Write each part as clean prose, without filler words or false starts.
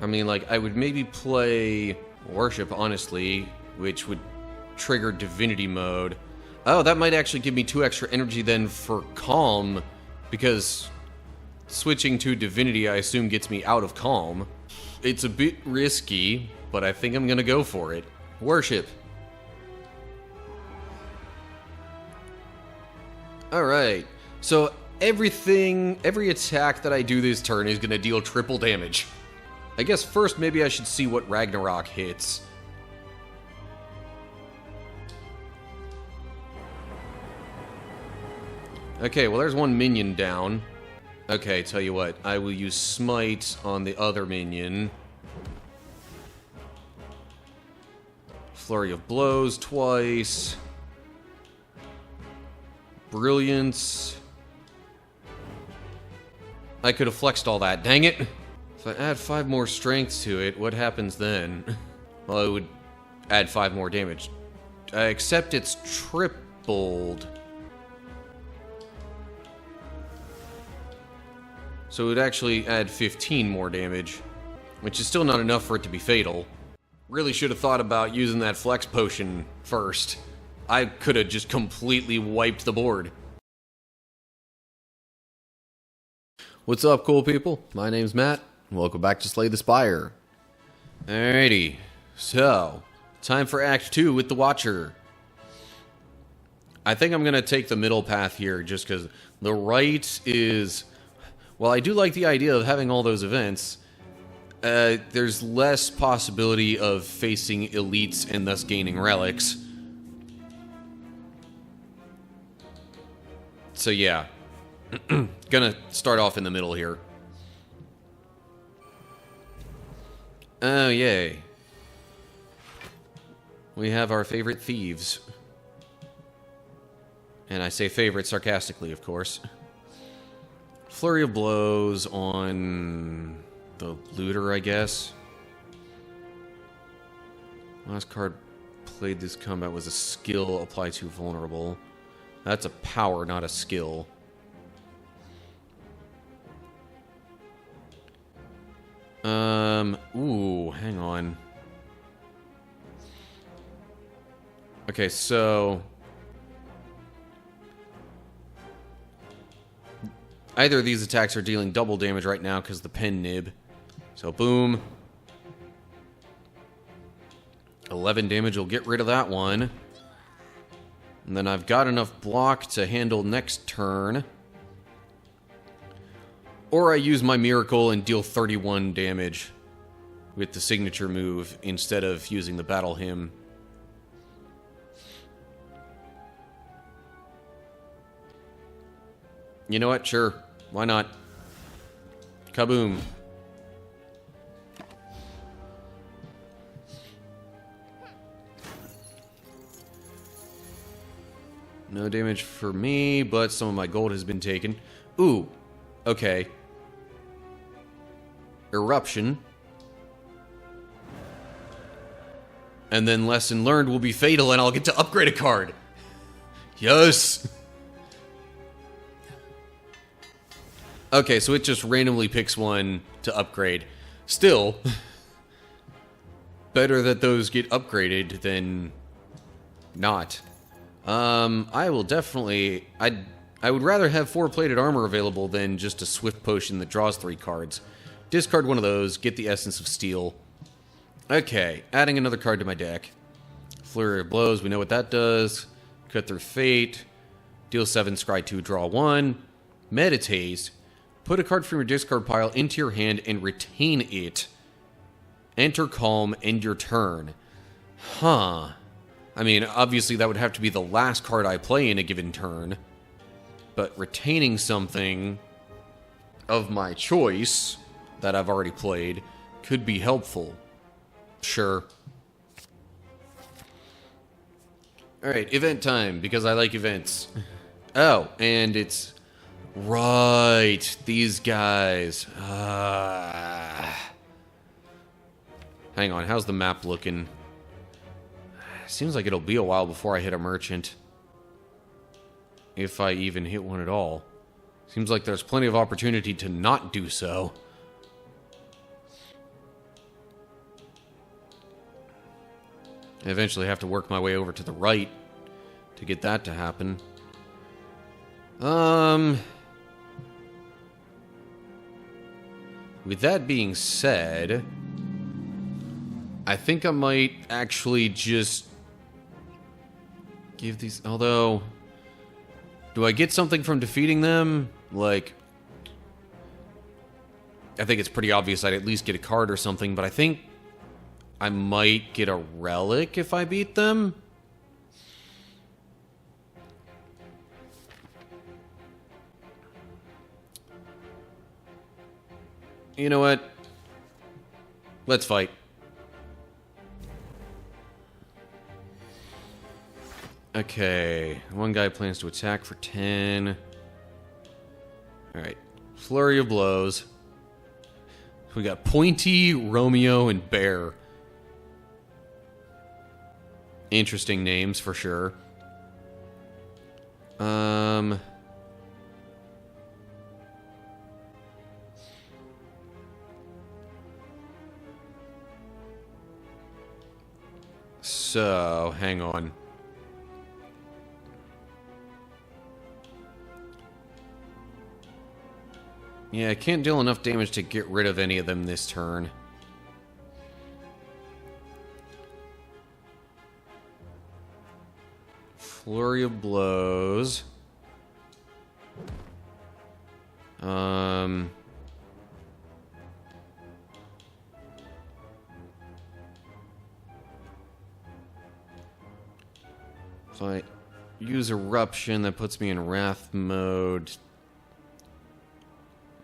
I mean, like, I would maybe play Worship, honestly, which would trigger Divinity mode. Oh, that might actually give me 2 extra energy then for Calm, because switching to Divinity, I assume, gets me out of Calm. It's a bit risky, but I think I'm gonna go for it. Worship. Alright, so every attack that I do this turn is gonna deal triple damage. I guess first maybe I should see what Ragnarok hits. Okay, well there's one minion down. Okay, tell you what, I will use Smite on the other minion. Flurry of Blows twice. Brilliance. I could have flexed all that, dang it! If I add 5 more strength to it, what happens then? Well, it would add 5 more damage. Except it's tripled. So it would actually add 15 more damage, which is still not enough for it to be fatal. Really should have thought about using that flex potion first. I could have just completely wiped the board. What's up, cool people? My name's Matt. Welcome back to Slay the Spire. Alrighty, so time for Act 2 with the Watcher. I think I'm gonna take the middle path here just because the right is... Well, I do like the idea of having all those events. There's less possibility of facing elites and thus gaining relics. So yeah, gonna start off in the middle here. Oh, yay. We have our favorite thieves. And I say favorite sarcastically, of course. Flurry of Blows on the looter, I guess. Last card played this combat was a skill applied to vulnerable. That's a power, not a skill. Ooh, hang on. Okay, so... Either of these attacks are dealing double damage right now because the pen nib. So, boom. 11 damage will get rid of that one. And then I've got enough block to handle next turn. Or I use my Miracle and deal 31 damage with the signature move instead of using the Battle Hymn. You know what? Sure. Why not? Kaboom. No damage for me, but some of my gold has been taken. Ooh. Okay. Eruption. And then Lesson Learned will be fatal and I'll get to upgrade a card. Yes! Okay, so it just randomly picks one to upgrade. Still, better that those get upgraded than not. I will definitely... I would rather have 4 plated armor available than just a swift potion that draws 3 cards. Discard one of those, get the Essence of Steel. Okay, adding another card to my deck. Flurry of Blows, we know what that does. Cut Through Fate. Deal 7, scry 2, draw 1. Meditate. Put a card from your discard pile into your hand and retain it. Enter Calm, end your turn. Huh. I mean, obviously that would have to be the last card I play in a given turn. But retaining something of my choice that I've already played could be helpful. Sure. Alright, event time, because I like events. Oh, and it's... Right, these guys. Hang on, how's the map looking? Seems like it'll be a while before I hit a merchant. If I even hit one at all. Seems like there's plenty of opportunity to not do so. I eventually have to work my way over to the right to get that to happen. With that being said, I think I might actually just give these... Although, do I get something from defeating them? Like, I think it's pretty obvious I'd at least get a card or something, but I think I might get a relic if I beat them. You know what? Let's fight. Okay, one guy plans to attack for 10. Alright, flurry of blows. We got Pointy, Romeo, and Bear. Interesting names for sure. So, hang on. Yeah, I can't deal enough damage to get rid of any of them this turn. Flurry of blows. If I use Eruption, that puts me in Wrath mode.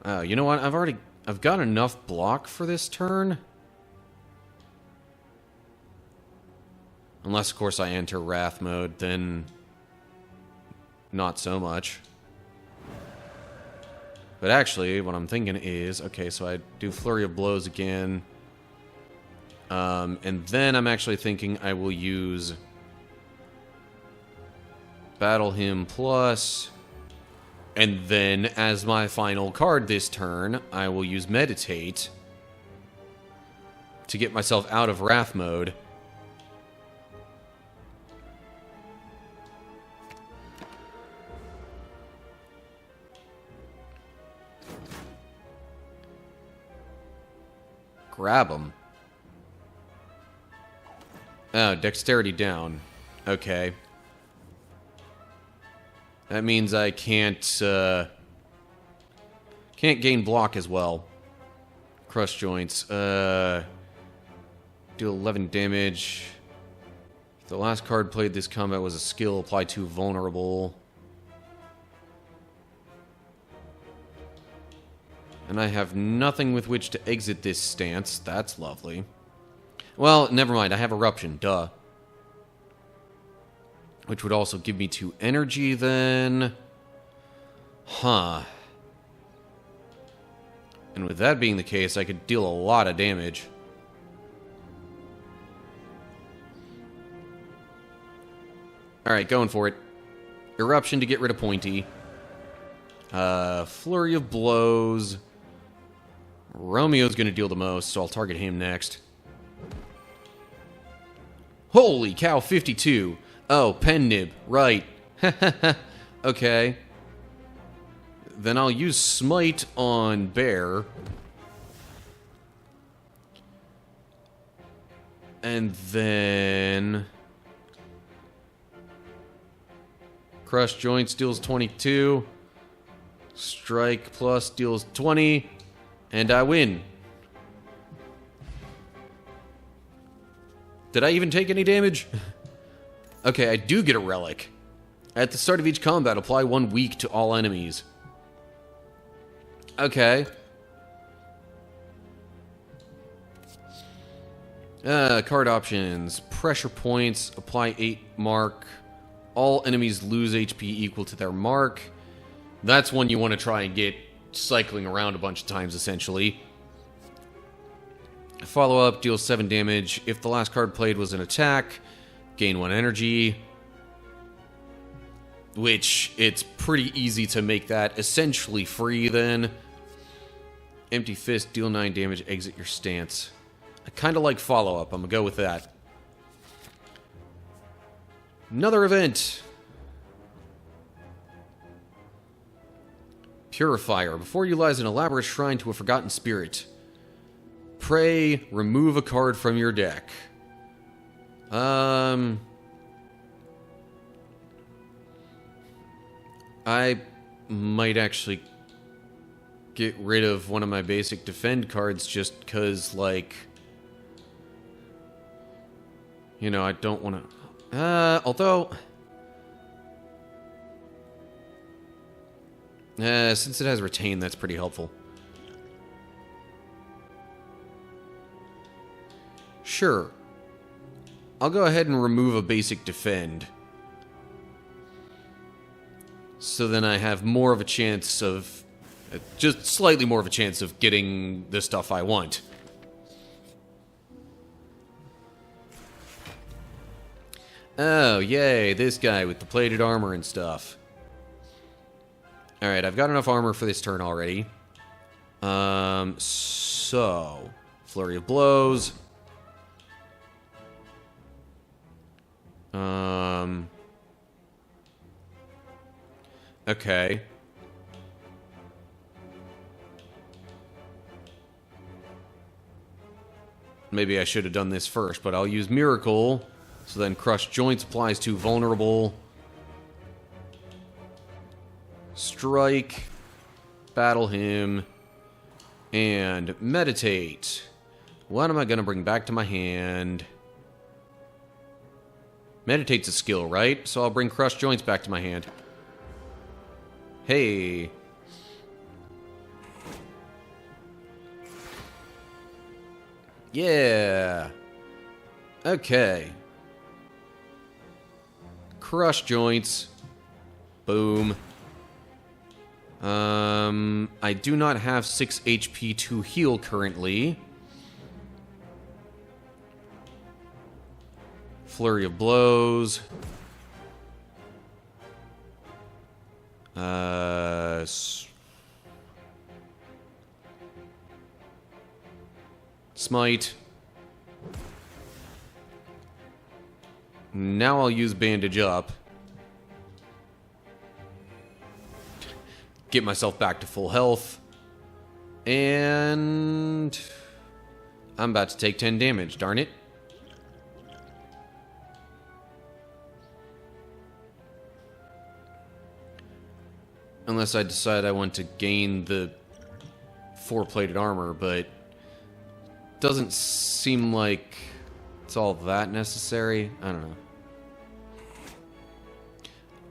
You know what? I've got enough block for this turn. Unless, of course, I enter Wrath mode, then not so much. But actually, what I'm thinking is, okay, so I do Flurry of Blows again. And then I'm actually thinking I will use Battle Hymn Plus. And then, as my final card this turn, I will use Meditate to get myself out of Wrath mode. Grab him. Oh, dexterity down. Okay. That means I can't gain block as well. Crush joints. Do 11 damage. If the last card played this combat was a skill, apply to vulnerable. And I have nothing with which to exit this stance. That's lovely. Well, never mind. I have Eruption. Duh. Which would also give me 2 energy then. Huh. And with that being the case, I could deal a lot of damage. Alright, going for it. Eruption to get rid of Pointy. Flurry of Blows. Romeo's going to deal the most, so I'll target him next. Holy cow, 52. Oh, pen nib, right. Okay. Then I'll use Smite on Bear. And then Crush Joints deals 22. Strike Plus deals 20. And I win. Did I even take any damage? Okay, I do get a relic. At the start of each combat, apply 1 weak to all enemies. Okay. Card options. Pressure points. Apply 8 mark. All enemies lose HP equal to their mark. That's one you want to try and get cycling around a bunch of times, essentially. Follow-up deals 7 damage. If the last card played was an attack, gain 1 energy. Which, it's pretty easy to make that essentially free then. Empty Fist, deal 9 damage, exit your stance. I kind of like follow-up. I'm going to go with that. Another event. Purifier. Before you lies an elaborate shrine to a forgotten spirit. Pray, remove a card from your deck. I might actually get rid of one of my basic defend cards just because, like, you know, I don't want to... although... since it has retain, that's pretty helpful. Sure. I'll go ahead and remove a basic defend. So then I have more of a chance of... just slightly more of a chance of getting the stuff I want. Oh, yay, this guy with the plated armor and stuff. Alright, I've got enough armor for this turn already. So... Flurry of Blows. Okay. Maybe I should have done this first, but I'll use Miracle. So then Crushed Joints applies to Vulnerable. Strike. Battle him. And Meditate. What am I going to bring back to my hand? Meditate's a skill, right? So I'll bring Crushed Joints back to my hand. Hey. Yeah. Okay. Crushed Joints. Boom. I do not have 6 HP to heal currently. Flurry of Blows. Smite. Now I'll use Bandage Up. Get myself back to full health. And... I'm about to take 10 damage, darn it. Unless I decide I want to gain the 4-plated armor, but doesn't seem like it's all that necessary. I don't know.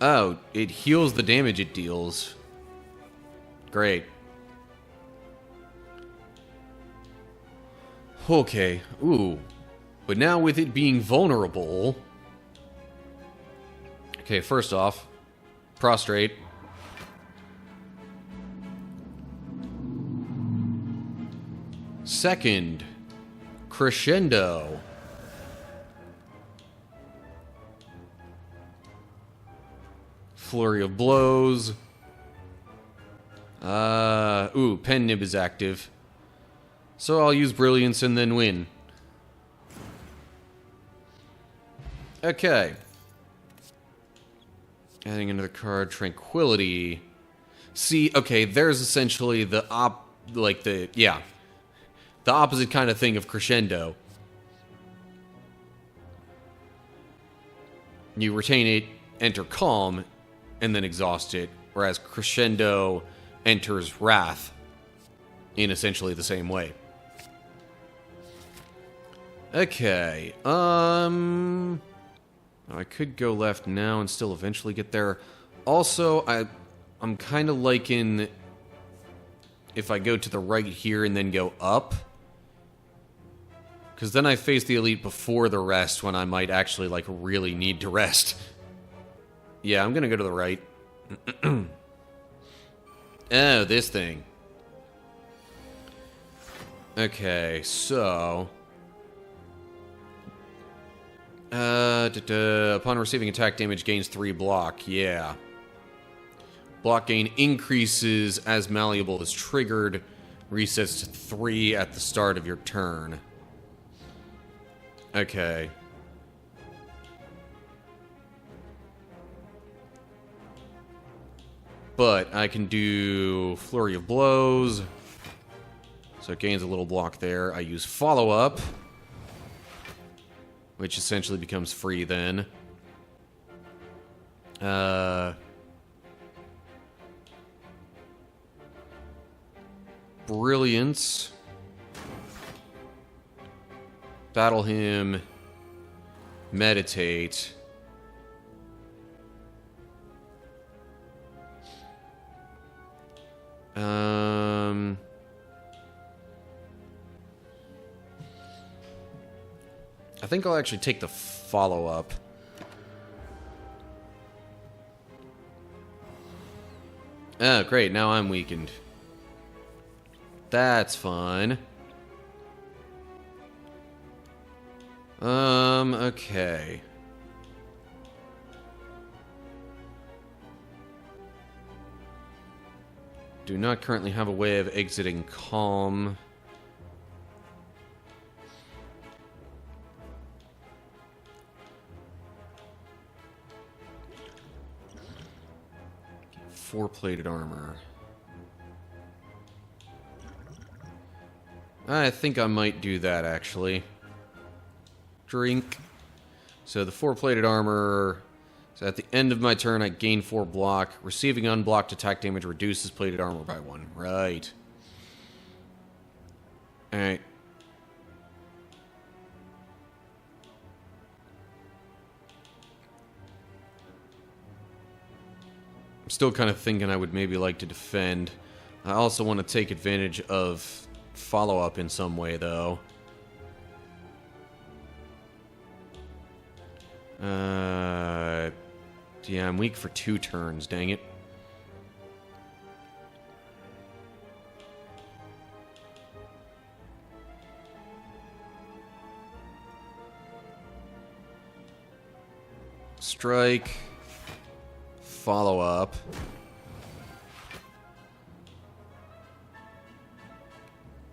Oh, it heals the damage it deals. Great. Okay. Ooh. But now with it being vulnerable... Okay, first off, prostrate. Second, crescendo. Flurry of Blows. Ooh, Pen Nib is active. So I'll use Brilliance and then win. Okay. Adding another card, Tranquility. See, okay, there's essentially the the opposite kind of thing of crescendo. You retain it, enter calm, and then exhaust it, whereas crescendo enters wrath in essentially the same way. Okay, I could go left now and still eventually get there. Also, I'm kind of liking if I go to the right here and then go up. Because then I face the elite before the rest when I might actually, like, really need to rest. Yeah, I'm going to go to the right. Oh, this thing. Okay, so... upon receiving attack damage, gains 3 block. Yeah. Block gain increases as Malleable is triggered. Resets to 3 at the start of your turn. Okay. But I can do Flurry of Blows. So it gains a little block there. I use Follow Up, which essentially becomes free then. Brilliance. Battle Hymn. Meditate. I think I'll actually take the follow-up. Oh, great. Now I'm weakened. That's fun. Okay. Do not currently have a way of exiting Calm. Four-plated armor. I think I might do that, actually. Drink. So the four-plated armor... So at the end of my turn, I gain 4 block. Receiving unblocked attack damage reduces plated armor by 1. Right. Alright. I'm still kind of thinking I would maybe like to defend. I also want to take advantage of follow-up in some way, though. Yeah, I'm weak for 2 turns, dang it. Strike. Follow up.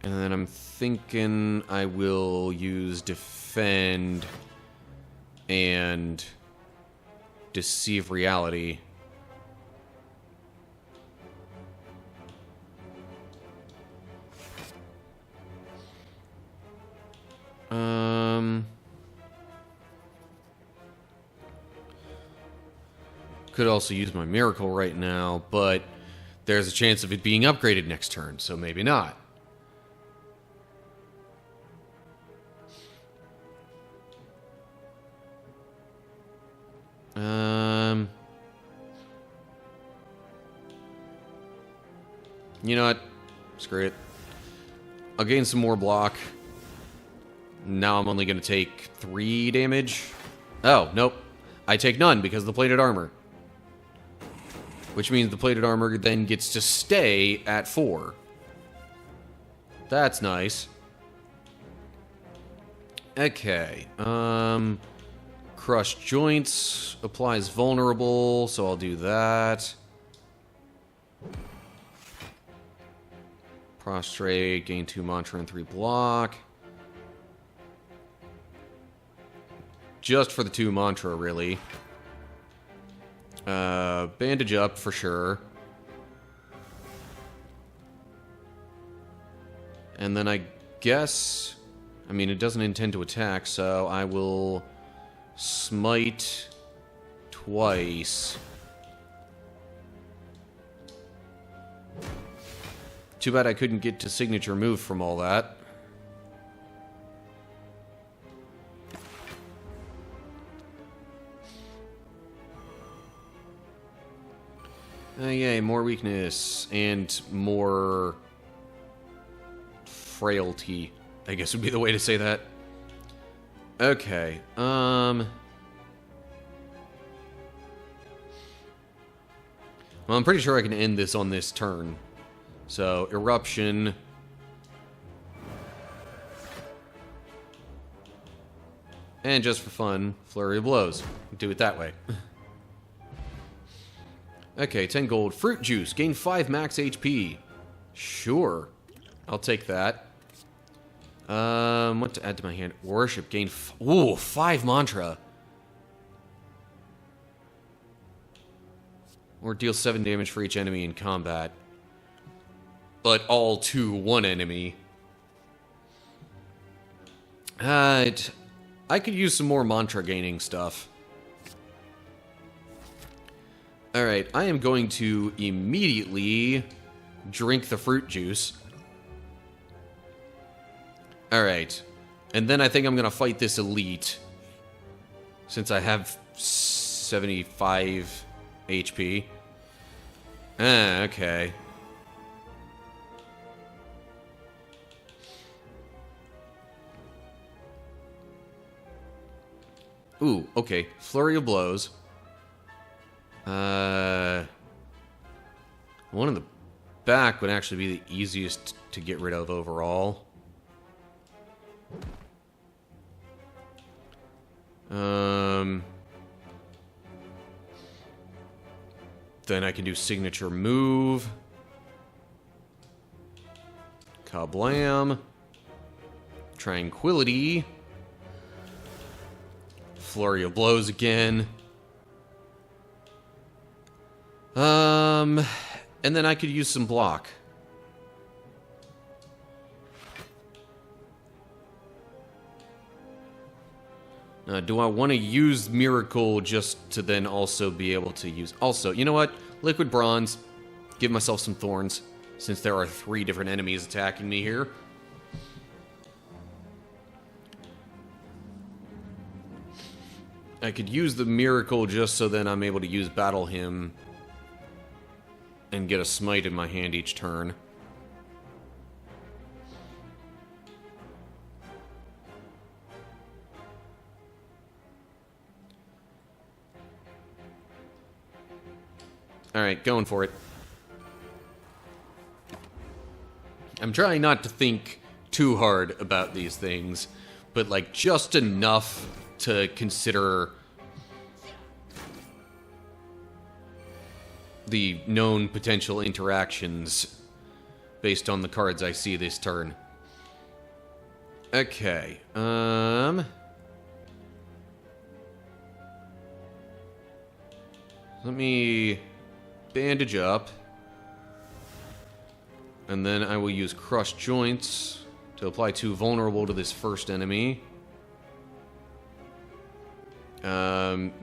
And then I'm thinking I will use defend and deceive reality. Could also use my miracle right now, but there's a chance of it being upgraded next turn, so maybe not. You know what? Screw it. I'll gain some more block. Now I'm only going to take 3 damage. Oh, nope. I take none because of the plated armor. Which means the plated armor then gets to stay at 4. That's nice. Okay. Crushed joints applies vulnerable, so I'll do that. Prostrate, gain 2 mantra and 3 block. Just for the 2 mantra, really. Bandage up for sure. And then I guess... I mean, it doesn't intend to attack, so I will smite twice. Too bad I couldn't get to signature move from all that. Yay, more weakness and more frailty, I guess would be the way to say that. Okay, well, I'm pretty sure I can end this on this turn. So, Eruption. And just for fun, Flurry of Blows. Do it that way. Okay, 10 gold. Fruit Juice. Gain 5 max HP. Sure. I'll take that. What to add to my hand? Worship. Gain... 5 mantra. Or deal 7 damage for each enemy in combat. But all to one enemy. I could use some more mantra gaining stuff. Alright, I am going to immediately drink the fruit juice. Alright. And then I think I'm going to fight this elite. Since I have 75 HP. Ah, okay. Ooh, okay. Flurry of blows. One in the back would actually be the easiest to get rid of overall. Then I can do signature move. Kablam. Tranquility. Flurry of blows again. And then I could use some block. Do I want to use Miracle just to then also be able to use... Also, you know what? Liquid Bronze. Give myself some Thorns, since there are 3 different enemies attacking me here. I could use the Miracle just so then I'm able to use Battle Hymn and get a Smite in my hand each turn. Alright, going for it. I'm trying not to think too hard about these things, but like just enough to consider the known potential interactions based on the cards I see this turn. Okay, let me bandage up. And then I will use Crush Joints to apply 2 vulnerable to this first enemy.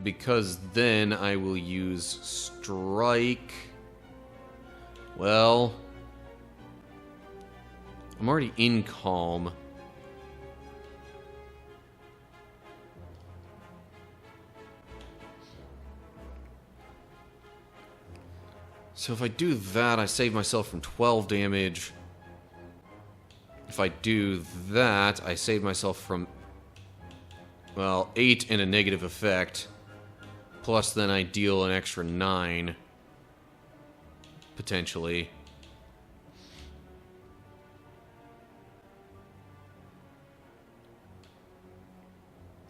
Because then I will use Strike. Well, I'm already in Calm. So if I do that, I save myself from 12 damage. If I do that, I save myself from, well, 8 and a negative effect. Plus then I deal an extra 9. Potentially.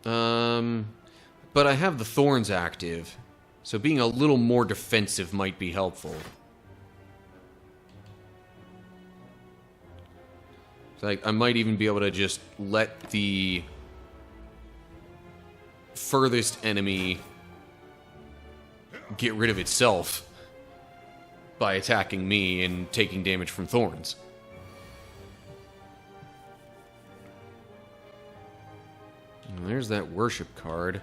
But I have the Thorns active. So being a little more defensive might be helpful. So I might even be able to just let the furthest enemy get rid of itself by attacking me and taking damage from Thorns. And there's that worship card.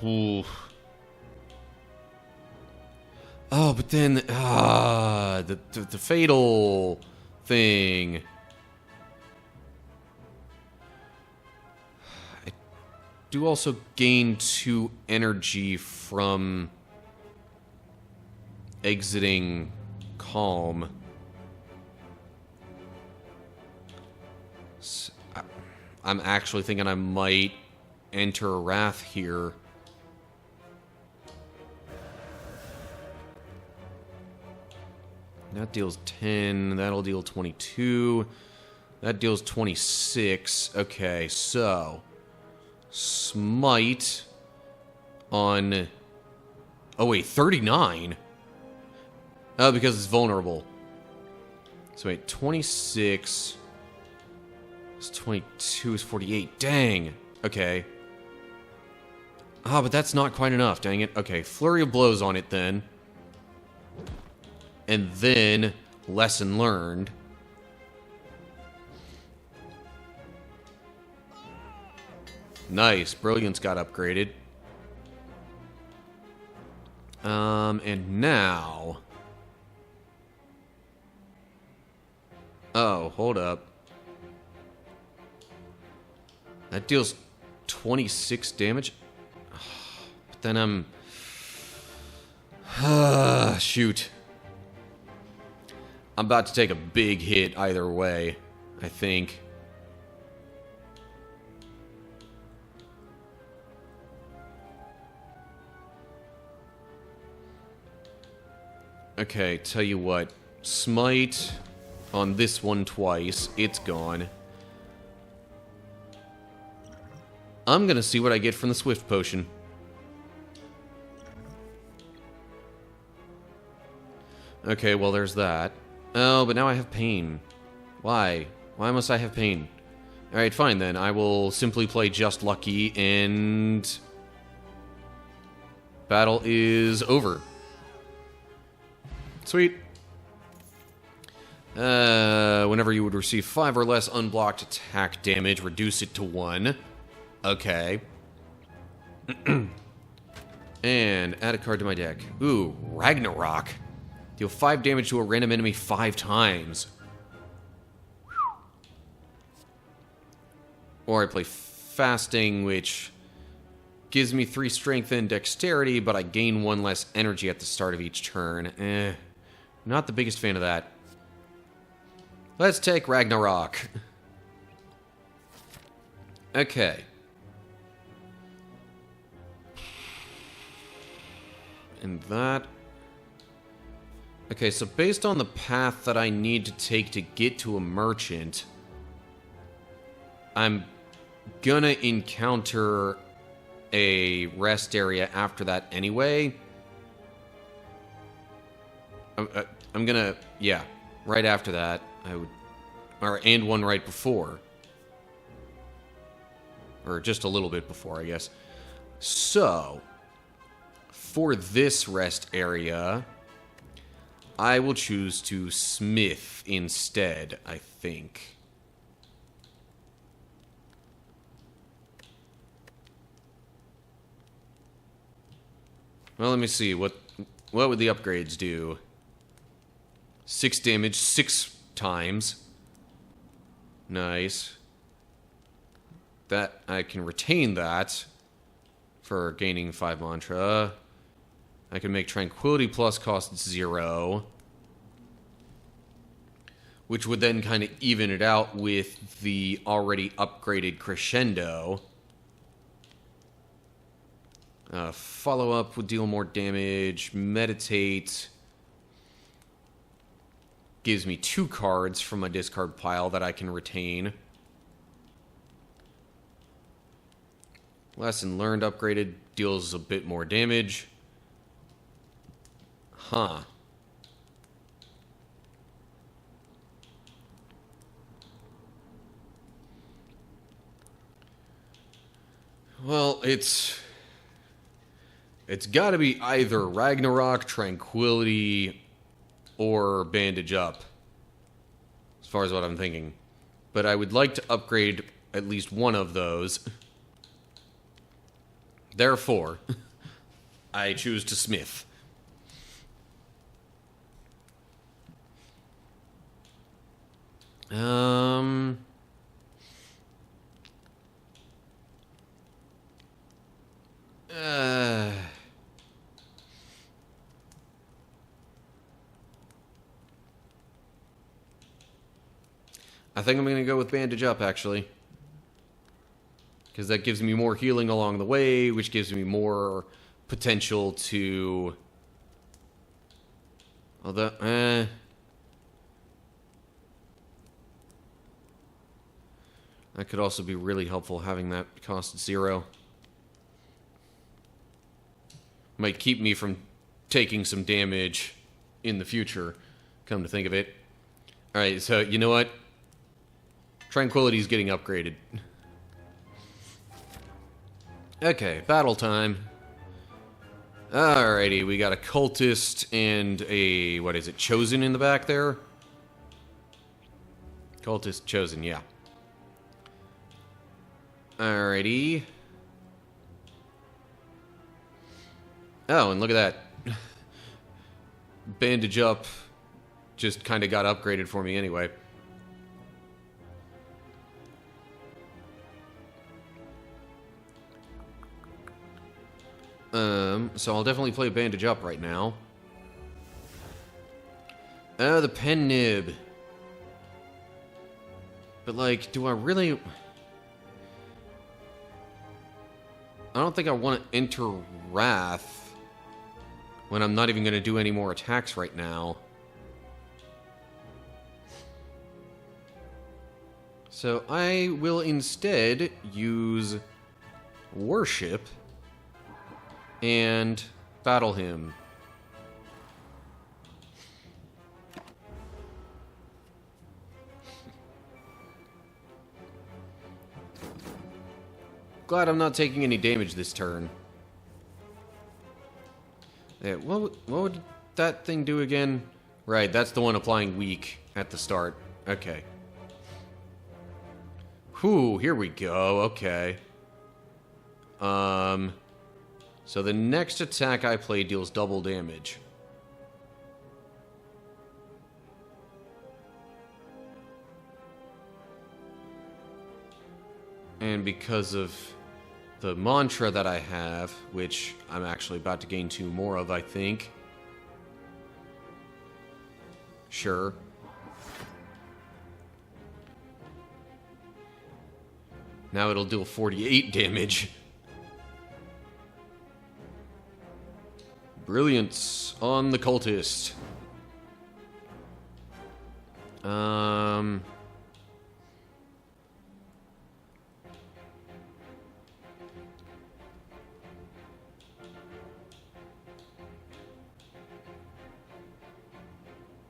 Ooh. Oh, but then, the fatal thing. I do also gain 2 energy from exiting Calm. So, I'm actually thinking I might enter Wrath here. That deals 10. That'll deal 22. That deals 26. Okay, so Smite on... Oh, wait, 39? Oh, because it's vulnerable. So, wait, 26... It's 22 is 48. Dang! Okay. Ah, but that's not quite enough, dang it. Okay, Flurry of Blows on it then. And then Lesson Learned. Nice, Brilliance got upgraded. And now... Oh, hold up. That deals 26 damage? But then I'm... shoot. I'm about to take a big hit either way, I think. Okay, tell you what. Smite on this one twice. It's gone. I'm gonna see what I get from the Swift Potion. Okay, well, there's that. Oh, but now I have pain. Why? Why must I have pain? Alright, fine then. I will simply play Just Lucky, and... battle is over. Sweet. Whenever you would receive 5 or less unblocked attack damage, reduce it to 1. Okay. And add a card to my deck. Ooh, Ragnarok. Deal 5 damage to a random enemy 5 times. Or I play Fasting, which gives me 3 strength and dexterity, but I gain 1 less energy at the start of each turn. Not the biggest fan of that. Let's take Ragnarok. Okay. And that... Okay, so based on the path that I need to take to get to a merchant, I'm gonna encounter a rest area after that anyway. I'm gonna... yeah, right after that, I would... and one right before. Or just a little bit before, I guess. So, for this rest area, I will choose to smith instead, I think. Well, let me see. What would the upgrades do? 6 damage 6 times. Nice. That I can retain that for gaining 5 mantra. I can make Tranquility Plus cost 0, which would then kind of even it out with the already upgraded Crescendo. Follow up would deal more damage. Meditate gives me 2 cards from my discard pile that I can retain. Lesson Learned upgraded deals a bit more damage. Huh. Well, it's got to be either Ragnarok, Tranquility, or Bandage Up, as far as what I'm thinking. But I would like to upgrade at least one of those. Therefore, I choose to smith. I think I'm going to go with Bandage Up, actually. Because that gives me more healing along the way, which gives me more potential to... Although, that could also be really helpful, having that cost 0. Might keep me from taking some damage in the future, come to think of it. Alright, so, you know what? Tranquility's getting upgraded. Okay, battle time. Alrighty, we got a Cultist and a, what is it, Chosen in the back there? Cultist, Chosen, yeah. Alrighty. Oh, and look at that. Bandage up just kind of got upgraded for me anyway. So I'll definitely play Bandage up right now. Oh, the pen nib. But, like, do I really... I don't think I want to enter Wrath when I'm not even going to do any more attacks right now. So I will instead use Worship and battle him. Glad I'm not taking any damage this turn. Yeah, what would that thing do again? Right, that's the one applying weak at the start. Okay. Whew, here we go. Okay. So the next attack I play deals double damage. And because of the mantra that I have, which I'm actually about to gain 2 more of, I think. Sure. Now it'll deal 48 damage. Brilliance on the Cultist.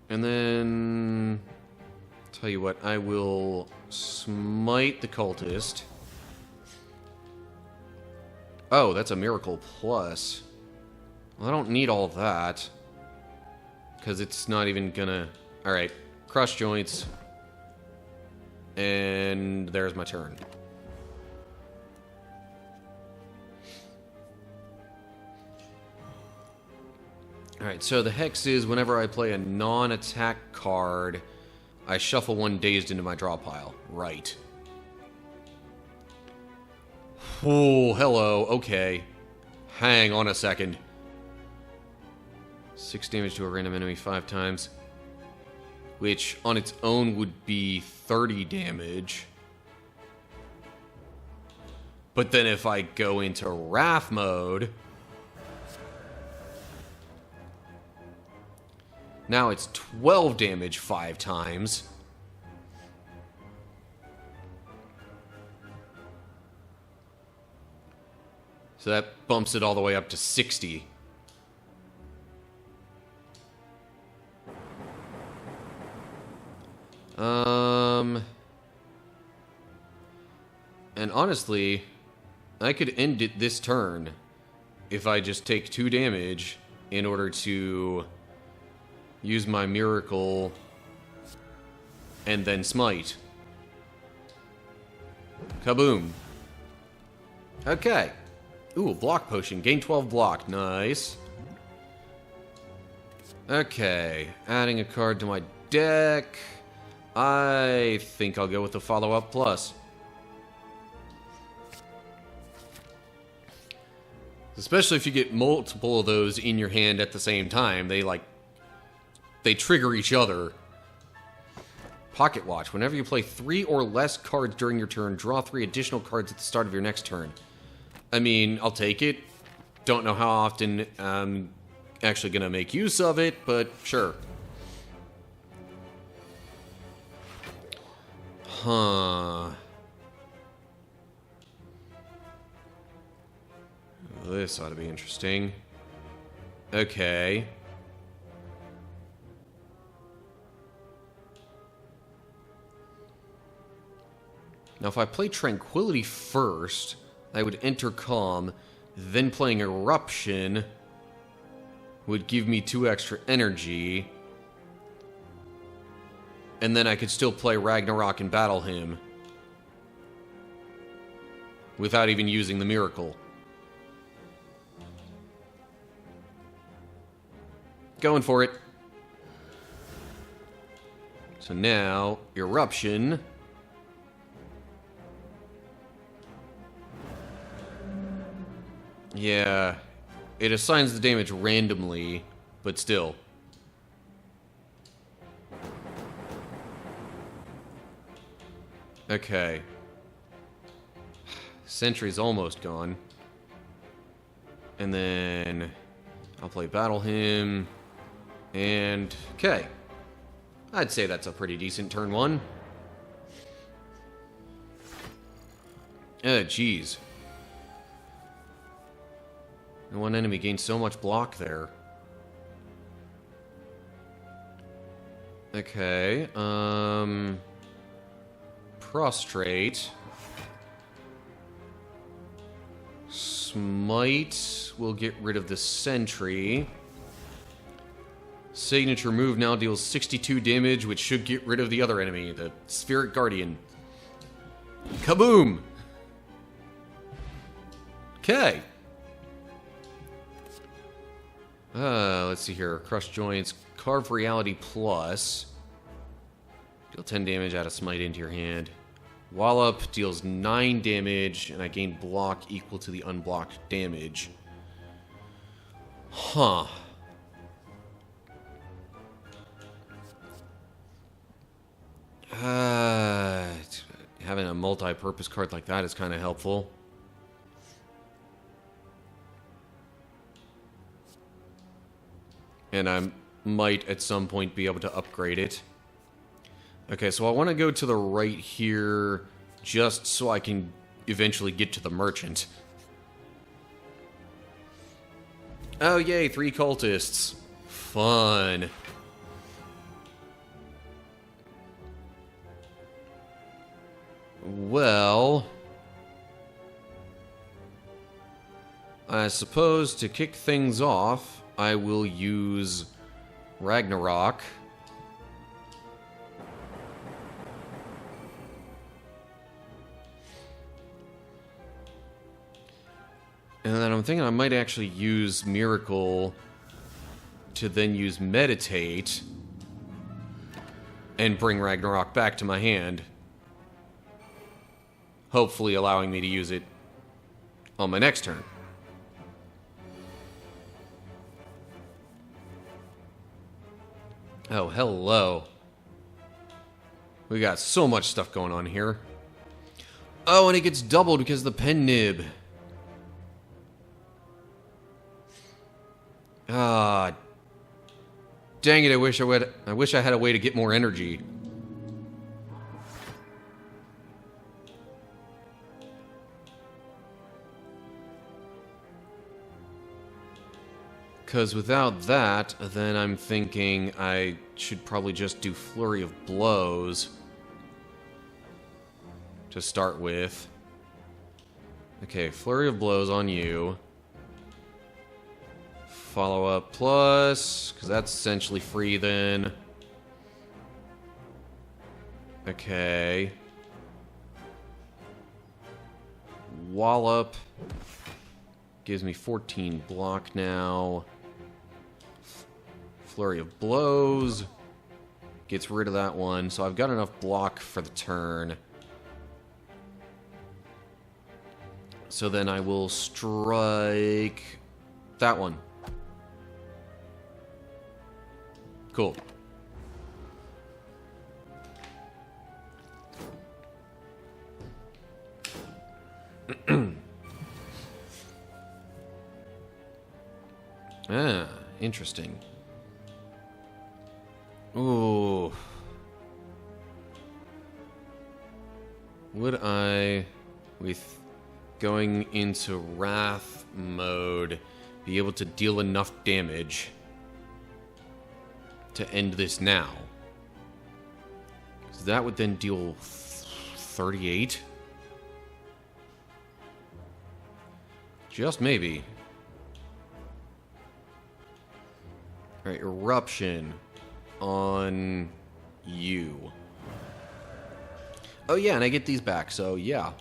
And then... Tell you what, I will smite the Cultist. Oh, that's a Miracle Plus. Well, I don't need all that. Because it's not even gonna... Alright, Crush Joints. And there's my turn. Alright, so the hex is whenever I play a non-attack card, I shuffle 1 Dazed into my draw pile. Right. Oh, hello. Okay. Hang on a second. 6 damage to a random enemy 5 times. Which, on its own, would be 30 damage. But then if I go into Wrath mode... Now it's 12 damage 5 times. So that bumps it all the way up to 60. And honestly, I could end it this turn if I just take 2 damage in order to use my Miracle and then smite. Kaboom. Okay. Ooh, block potion. Gain 12 block. Nice. Okay. Adding a card to my deck. I think I'll go with the follow-up plus. Especially if you get multiple of those in your hand at the same time. They trigger each other. Pocket Watch. Whenever you play 3 or less cards during your turn, draw 3 additional cards at the start of your next turn. I mean, I'll take it. Don't know how often I'm actually going to make use of it, but sure. Huh. This ought to be interesting. Okay. Now, if I play Tranquility first, I would enter Calm, then playing Eruption would give me 2 extra energy, and then I could still play Ragnarok and Battle Hymn without even using the Miracle. Going for it. So now, Eruption. Yeah, it assigns the damage randomly, but still. Okay. Sentry's almost gone. And then I'll play Battle Hymn. And, okay. I'd say that's a pretty decent turn 1. Jeez. One enemy gained so much block there. Okay, Prostrate. Smite will get rid of the Sentry. Signature move now deals 62 damage, which should get rid of the other enemy, the Spirit Guardian. Kaboom! Okay. Let's see here. Crush Joints, Carve Reality Plus. Deal 10 damage, add a Smite into your hand. Wallop deals 9 damage, and I gain block equal to the unblocked damage. Huh. Having a multi-purpose card like that is kind of helpful. And I might at some point be able to upgrade it. Okay, so I want to go to the right here just so I can eventually get to the merchant. Oh, yay, 3 cultists. Fun. Well, I suppose to kick things off, I will use Ragnarok. And then I'm thinking I might actually use Miracle to then use Meditate and bring Ragnarok back to my hand. Hopefully allowing me to use it on my next turn. Oh, hello. We got so much stuff going on here. Oh, and it gets doubled because of the pen nib. Ah, dang it, I wish I had a way to get more energy. Because without that, then I'm thinking I should probably just do Flurry of Blows to start with. Okay, Flurry of Blows on you. Follow-up plus, because that's essentially free then. Okay. Wallop. Gives me 14 block now. Flurry of Blows. Gets rid of that one, so I've got enough block for the turn. So then I will strike that one. Cool. Ah, interesting. Ooh. Would I, with going into Wrath mode, be able to deal enough damage to end this now? Because that would then deal 38. Just maybe. Alright, Eruption on you. Oh yeah, and I get these back, so yeah.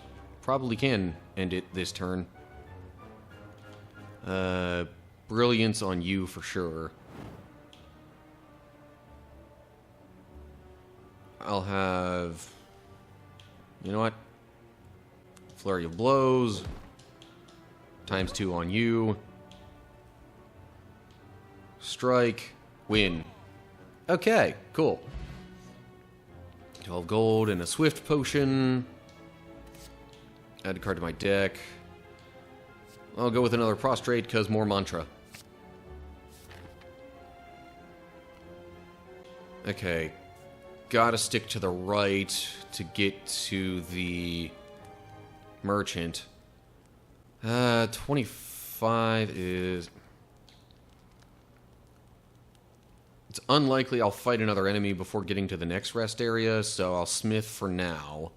Probably can end it this turn. Brilliance on you for sure. I'll have... You know what? Flurry of Blows. ×2 on you. Strike. Win. Okay, cool. 12 gold and a Swift Potion. Add a card to my deck. I'll go with another Prostrate because more Mantra. Okay. Gotta stick to the right to get to the merchant. 25 is... It's unlikely I'll fight another enemy before getting to the next rest area, so I'll smith for now.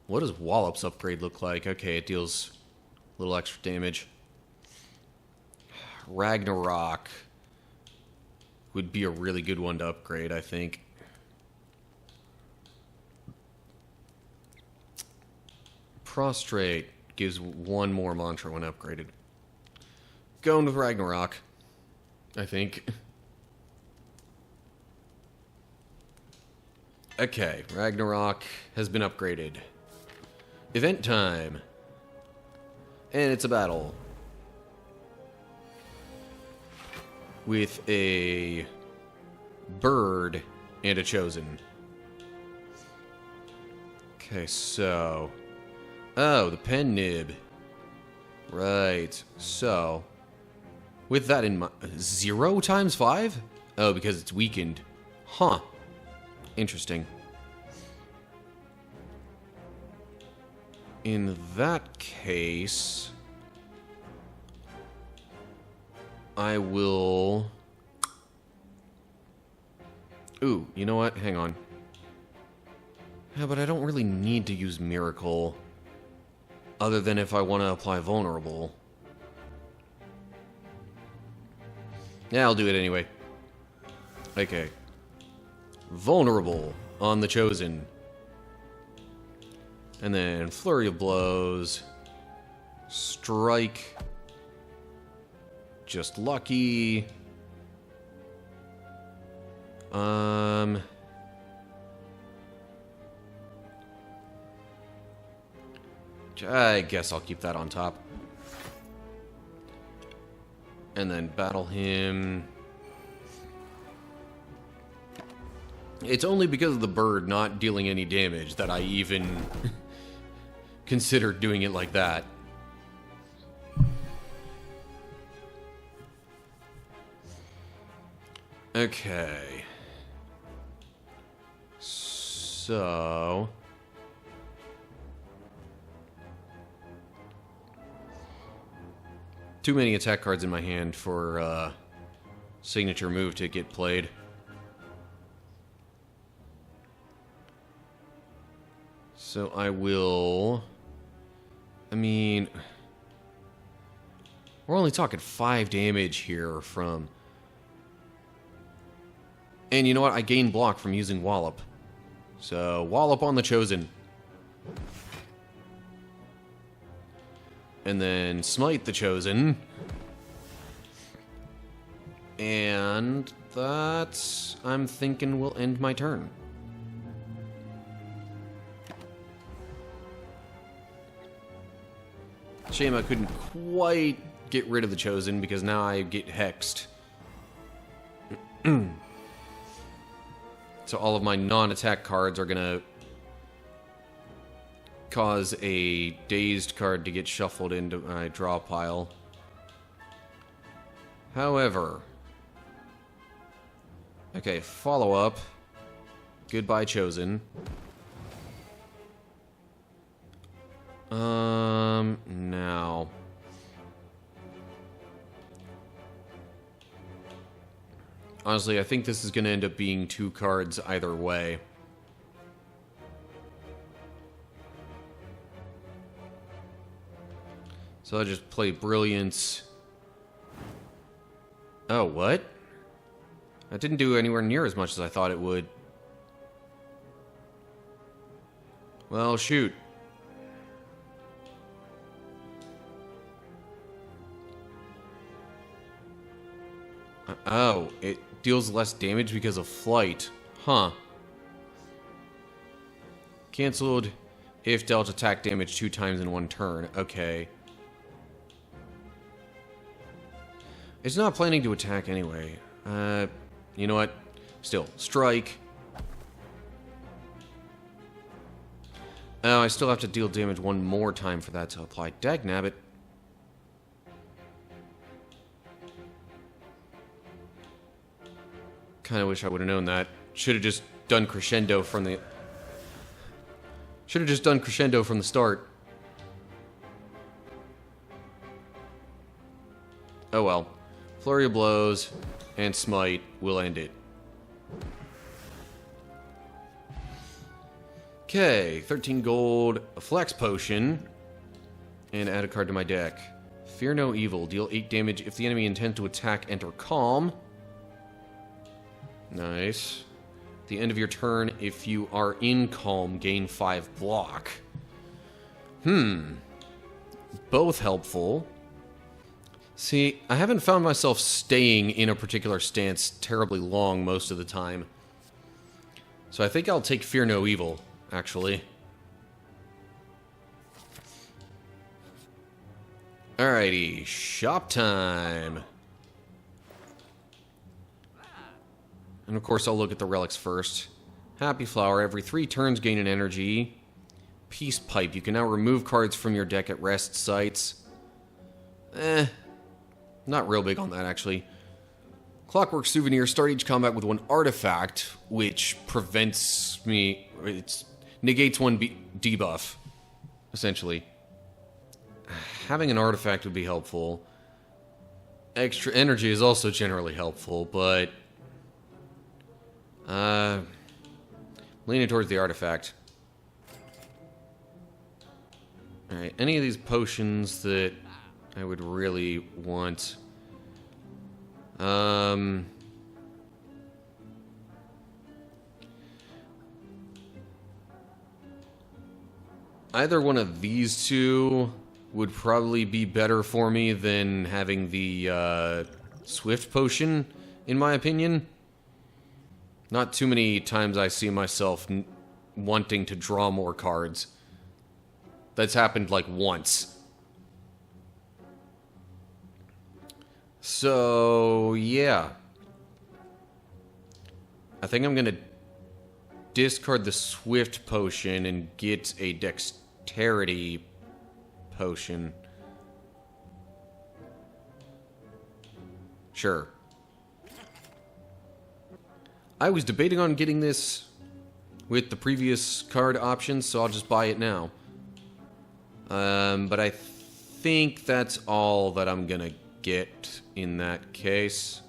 What does Wallop's upgrade look like? Okay, it deals a little extra damage. Ragnarok would be a really good one to upgrade, I think. Prostrate gives one more mantra when upgraded. Going with Ragnarok, I think. Okay, Ragnarok has been upgraded. Event time. And it's a battle. With a Byrd and a Chosen. Okay, so... Oh, the pen nib. Right, so... With that in mind... 0 times 5? Oh, because it's weakened. Huh. Interesting. In that case... I will... Ooh, you know what? Hang on. Yeah, but I don't really need to use Miracle. Other than if I want to apply Vulnerable. Yeah, I'll do it anyway. Okay. Vulnerable on the Chosen. And then Flurry of Blows. Strike. Just lucky. I guess I'll keep that on top. And then battle him. It's only because of the Byrd not dealing any damage that I even considered doing it like that. Okay. So... Too many attack cards in my hand for signature move to get played. So I will... I mean... We're only talking 5 damage here from... And you know what? I gain block from using Wallop. So, Wallop on the Chosen. And then Smite the Chosen. And that, I'm thinking, will end my turn. Shame I couldn't quite get rid of the Chosen, because now I get hexed. So all of my non-attack cards are gonna cause a dazed card to get shuffled into my draw pile. However... Okay, follow-up. Goodbye, Chosen. Now... Honestly, I think this is going to end up being 2 cards either way. So I just play Brilliance. Oh, what? That didn't do anywhere near as much as I thought it would. Well, shoot. Oh, it deals less damage because of flight. Huh. Cancelled if dealt attack damage 2 times in 1 turn. Okay. It's not planning to attack anyway. You know what? Still, strike. Oh, I still have to deal damage 1 more time for that to apply. Dagnabbit. Kinda wish I would have known that. Should have just done crescendo from the... Should have just done crescendo from the start. Oh well. Flurry of Blows and Smite will end it. Okay, 13 gold, a Flex Potion, and add a card to my deck. Fear no evil. Deal 8 damage if the enemy intends to attack, enter Calm. Nice. At the end of your turn, if you are in Calm, gain 5 block. Both helpful. See, I haven't found myself staying in a particular stance terribly long most of the time. So I think I'll take Fear no evil, actually. Alrighty, shop time. And of course I'll look at the relics first. Happy Flower, every 3 turns gain an energy. Peace Pipe, you can now remove cards from your deck at rest sites. Not real big on that, actually. Clockwork Souvenir, start each combat with 1 artifact, which prevents me... It negates 1 debuff, essentially. Having an artifact would be helpful. Extra energy is also generally helpful, but... leaning towards the artifact. Alright, any of these potions that I would really want. Either one of these 2 would probably be better for me than having the Swift Potion, in my opinion. Not too many times I see myself wanting to draw more cards. That's happened like once. So, yeah. I think I'm going to discard the Swift Potion and get a Dexterity Potion. Sure. I was debating on getting this with the previous card options, so I'll just buy it now. But I think that's all that I'm gonna get in that case.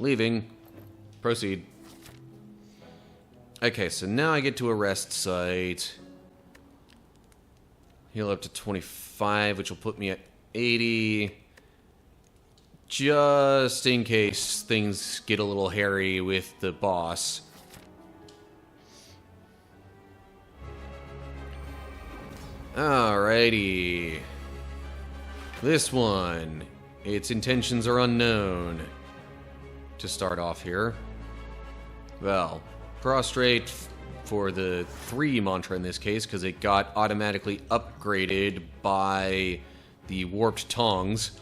Leaving. Proceed. Okay, so now I get to a rest site. Heal up to 25, which will put me at 80. Just in case things get a little hairy with the boss. Alrighty. This one. Its intentions are unknown. To start off here. Well, prostrate for the 3 mantra in this case, because it got automatically upgraded by the Warped Tongs.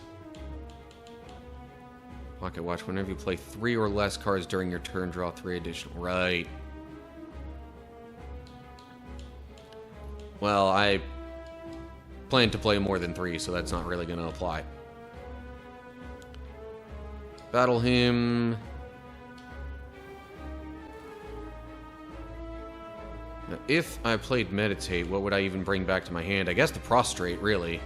Pocket Watch, whenever you play 3 or less cards during your turn, draw 3 additional. Right. Well, I plan to play more than 3, so that's not really going to apply. Battle him. Now, if I played Meditate, what would I even bring back to my hand? I guess the Prostrate, really.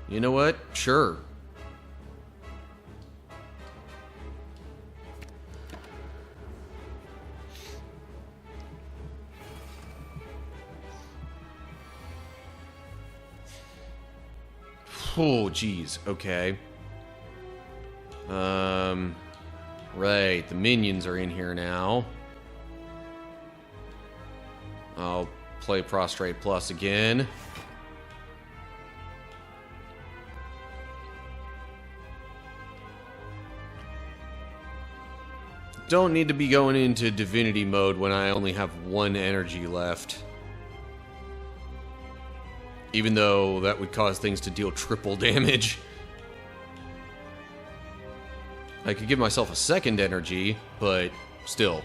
You know what? Sure. Oh, geez. Okay. Right. The minions are in here now. I'll play Prostrate Plus again. Don't need to be going into Divinity mode when I only have 1 energy left. Even though that would cause things to deal triple damage. I could give myself a 2nd energy, but still.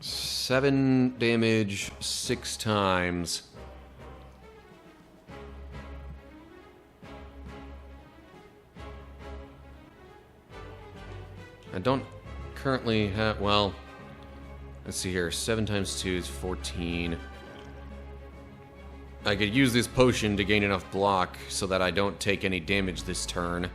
Seven damage 6 times. I don't currently have, well, let's see here. 7 times 2 is 14. I could use this potion to gain enough block so that I don't take any damage this turn.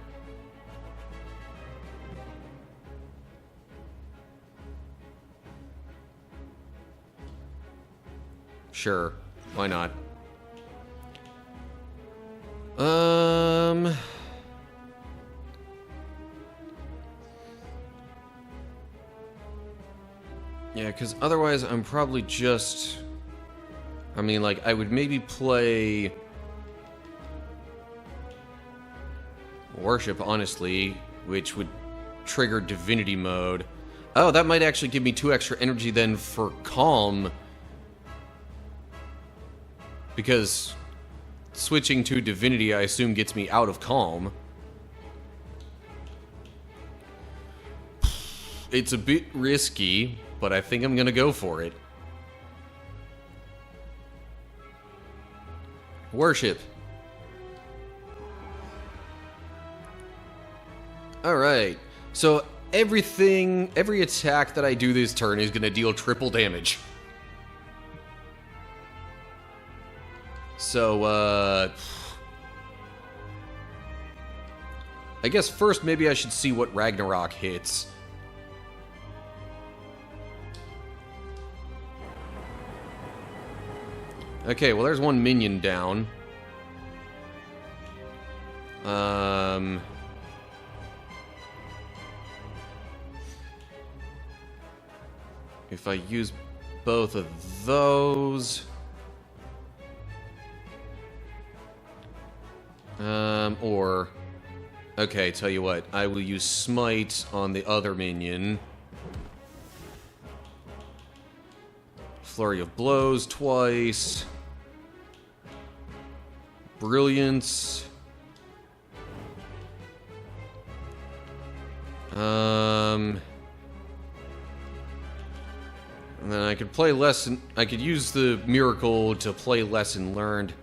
Sure, why not? Yeah, because otherwise I'm probably just... I mean, like, I would maybe play... Worship, honestly, which would trigger Divinity mode. Oh, that might actually give me 2 extra energy then for Calm. Because switching to Divinity, I assume, gets me out of Calm. It's a bit risky, but I think I'm gonna go for it. Worship. Alright, so every attack that I do this turn is gonna deal triple damage. So, I guess first maybe I should see what Ragnarok hits. Okay, well there's 1 minion down. If I use both of those... or... Okay, tell you what. I will use Smite on the other minion. Flurry of Blows twice. Brilliance. And then I could play Lesson... I could use the Miracle to play Lesson Learned.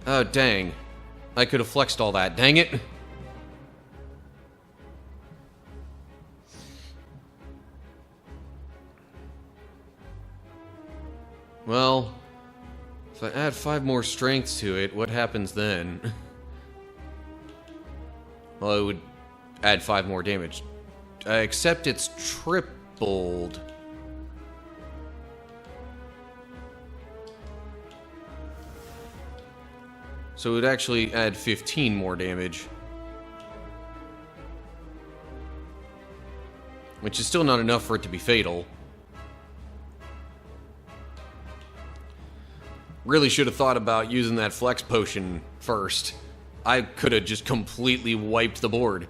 Oh, dang. I could have flexed all that. Dang it. Well, if I add 5 more strength to it, what happens then? Well, it would add 5 more damage. Except it's tripled. So it would actually add 15 more damage. Which is still not enough for it to be fatal. Really should have thought about using that flex potion first. I could have just completely wiped the board.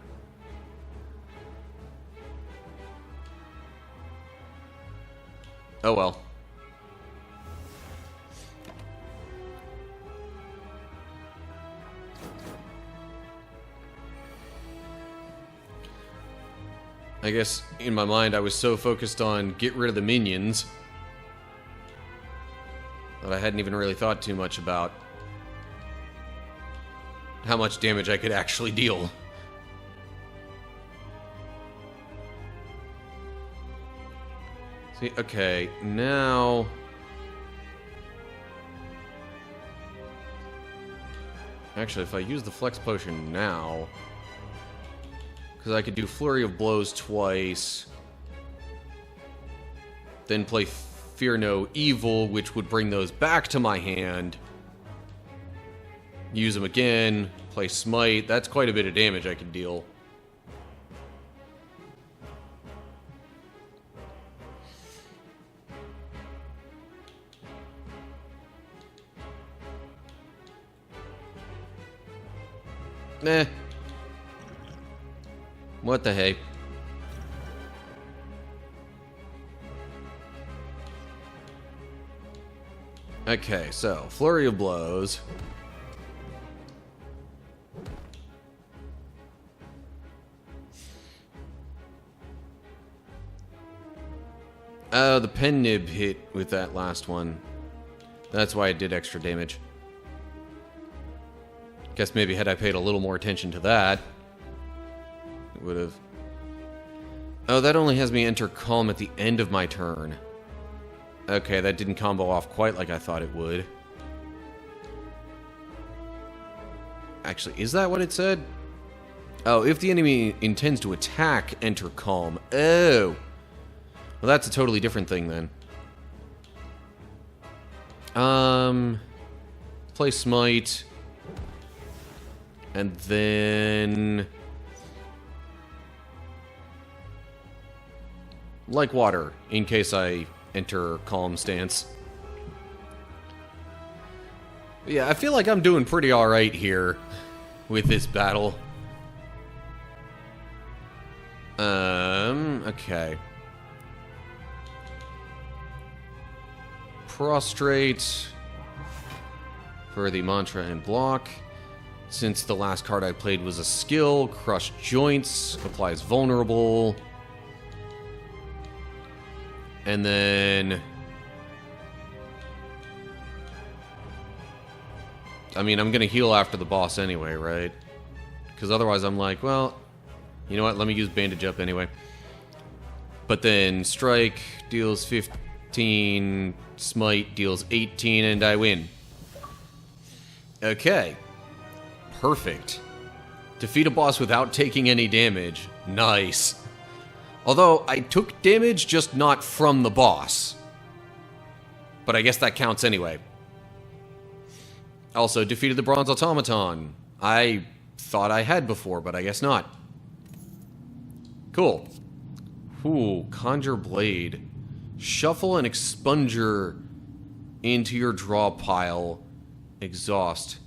Oh well. I guess in my mind I was so focused on get rid of the minions that I hadn't even really thought too much about how much damage I could actually deal. See, okay, now... Actually, if I use the Flex Potion now... Because I could do Flurry of Blows twice. Then play Fear No Evil, which would bring those back to my hand. Use them again. Play Smite. That's quite a bit of damage I can deal. Nah. What the hey? Okay, so Flurry of Blows. Oh, the pen nib hit with that last one. That's why it did extra damage. Guess maybe had I paid a little more attention to that, it would have... Oh, that only has me enter Calm at the end of my turn. Okay, that didn't combo off quite like I thought it would. Actually, is that what it said? Oh, if the enemy intends to attack, enter Calm. Oh! Well, that's a totally different thing then. Play Smite. And then... Like water, in case I enter Calm stance. Yeah, I feel like I'm doing pretty alright here with this battle. Okay. Prostrate for the mantra and block. Since the last card I played was a skill, Crush Joints applies vulnerable. And then... I mean, I'm going to heal after the boss anyway, right? Because otherwise I'm like, well, you know what? Let me use Bandage Up anyway. But then Strike deals 15, Smite deals 18, and I win. Okay. Perfect. Defeat a boss without taking any damage. Nice. Although, I took damage, just not from the boss. But I guess that counts anyway. Also, defeated the Bronze Automaton. I thought I had before, but I guess not. Cool. Ooh, Conjure Blade. Shuffle an Expunger into your draw pile. Exhaust.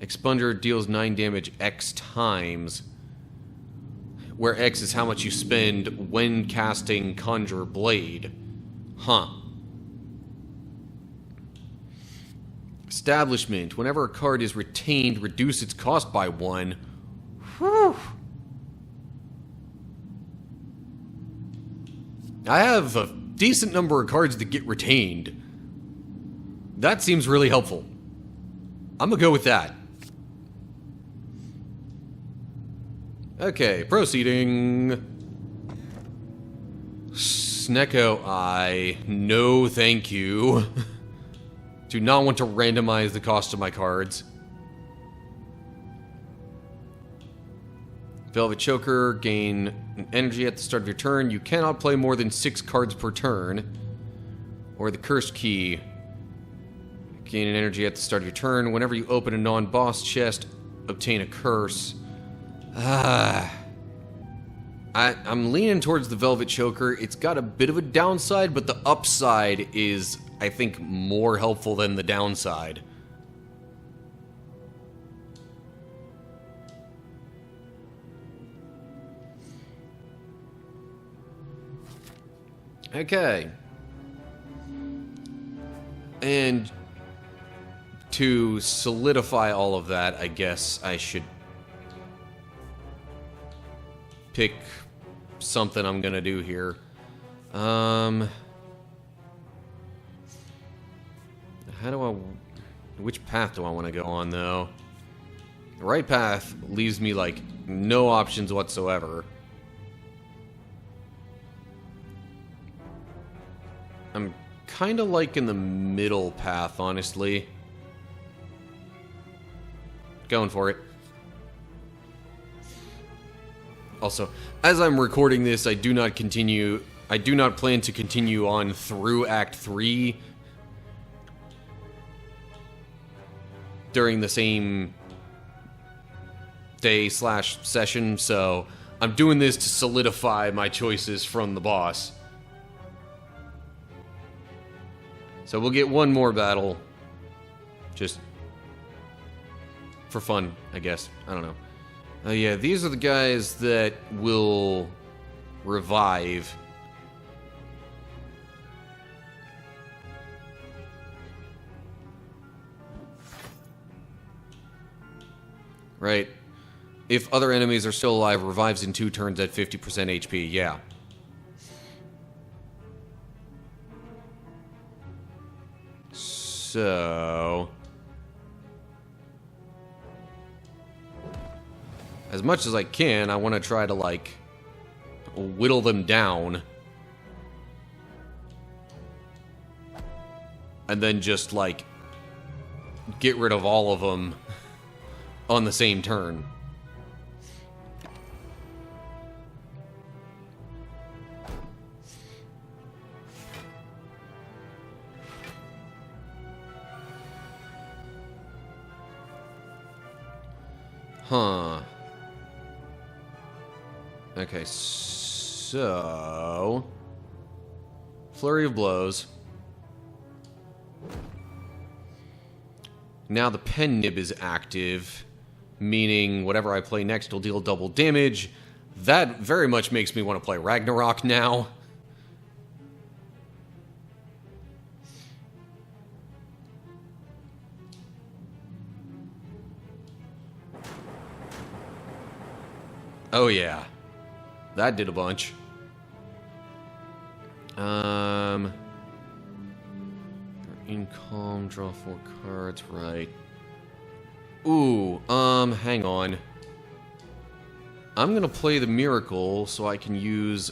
Expunger deals 9 damage X times, where X is how much you spend when casting Conjure Blade. Huh. Establishment. Whenever a card is retained, reduce its cost by 1. Whew. I have a decent number of cards that get retained. That seems really helpful. I'm gonna go with that. Okay, proceeding. Snecko Eye. No, thank you. Do not want to randomize the cost of my cards. Velvet Choker. Gain an energy at the start of your turn. You cannot play more than 6 cards per turn. Or the Cursed Key. Gain an energy at the start of your turn. Whenever you open a non-boss chest, obtain a curse. I'm leaning towards the Velvet Choker. It's got a bit of a downside, but the upside is, I think, more helpful than the downside. Okay. And to solidify all of that, I guess I should pick something I'm gonna do here. How do I... Which path do I want to go on, though? The right path leaves me, like, no options whatsoever. I'm kind of like in the middle path, honestly. going for it. Also, as I'm recording this, I do not plan to continue on through Act 3 during the same day/session, so I'm doing this to solidify my choices from the boss. So we'll get one more battle, just for fun, I guess. I don't know. Yeah, these are the guys that will revive. Right. If other enemies are still alive, revives in 2 turns at 50% HP, yeah. So... as much as I can, I want to try to, like, whittle them down. And then just, like, get rid of all of them on the same turn. Huh. Okay, so... flurry of blows. Now the pen nib is active, meaning whatever I play next will deal double damage. That very much makes me want to play Ragnarok now. Oh yeah. That did a bunch. In calm, draw 4 cards, right. Ooh, hang on. I'm gonna play the Miracle so I can use...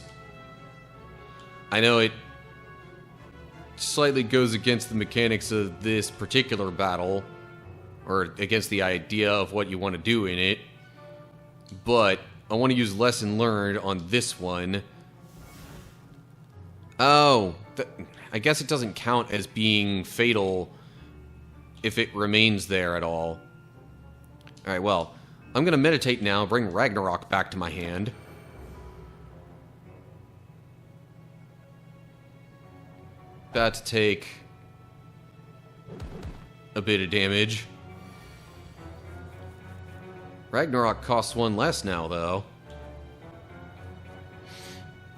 I know it slightly goes against the mechanics of this particular battle, or against the idea of what you want to do in it, but I want to use Lesson Learned on this one. Oh, I guess it doesn't count as being fatal if it remains there at all. Alright, well, I'm going to meditate now, bring Ragnarok back to my hand. About to take a bit of damage. Ragnarok costs 1 less now, though.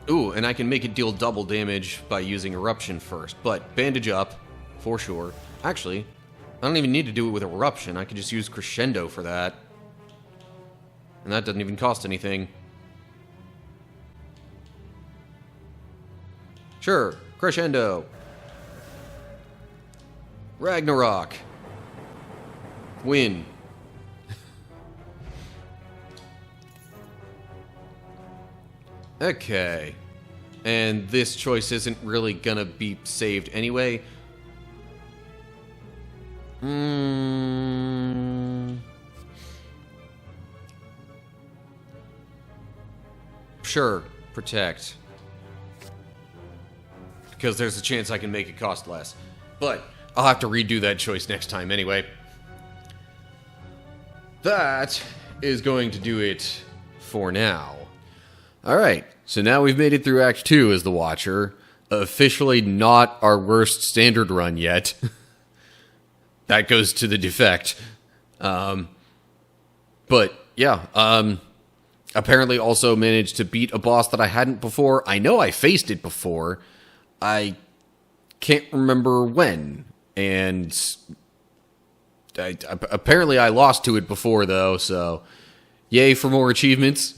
Ooh, and I can make it deal double damage by using Eruption first, but bandage up, for sure. Actually, I don't even need to do it with Eruption, I can just use Crescendo for that. And that doesn't even cost anything. Sure, Crescendo. Ragnarok. Win. Okay. And this choice isn't really gonna be saved anyway. Sure, protect. Because there's a chance I can make it cost less. But I'll have to redo that choice next time anyway. That is going to do it for now. Alright, so now we've made it through Act 2 as the Watcher. Officially not our worst standard run yet. That goes to the defect. But, yeah, apparently also managed to beat a boss that I hadn't before. I know I faced it before. I can't remember when. And apparently I lost to it before, though, so yay for more achievements.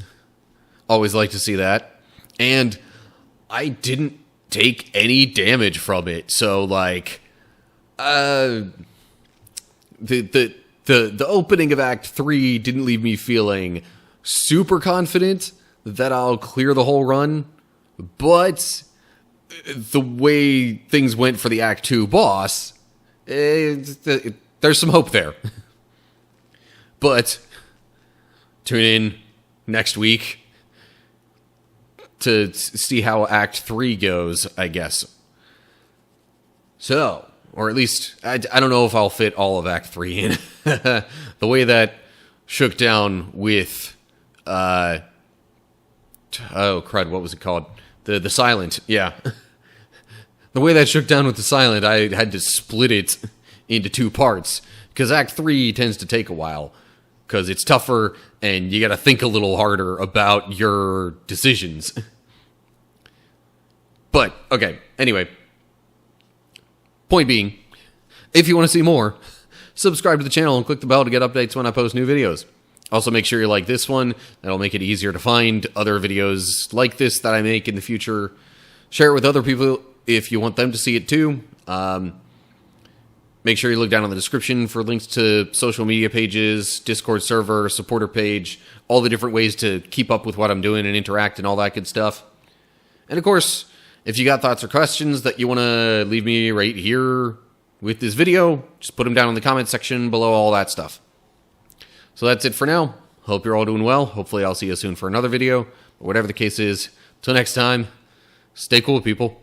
Always like to see that. And I didn't take any damage from it, so, like, the opening of Act 3 didn't leave me feeling super confident that I'll clear the whole run, but the way things went for the Act 2 boss, there's some hope there. But tune in next week to see how Act 3 goes, I guess. So, or at least, I don't know if I'll fit all of Act 3 in. The way that shook down with, oh crud, what was it called? The Silent, yeah. The way that shook down with the Silent, I had to split it into 2 parts, because Act 3 tends to take a while, because it's tougher, and you gotta think a little harder about your decisions. But, okay, anyway. Point being, if you want to see more, subscribe to the channel and click the bell to get updates when I post new videos. Also, make sure you like this one. That'll make it easier to find other videos like this that I make in the future. Share it with other people if you want them to see it too. Make sure you look down in the description for links to social media pages, Discord server, supporter page, all the different ways to keep up with what I'm doing and interact and all that good stuff. And of course, if you got thoughts or questions that you want to leave me right here with this video, just put them down in the comment section below, all that stuff. So that's it for now. Hope you're all doing well. Hopefully I'll see you soon for another video. But whatever the case is, till next time, stay cool, people.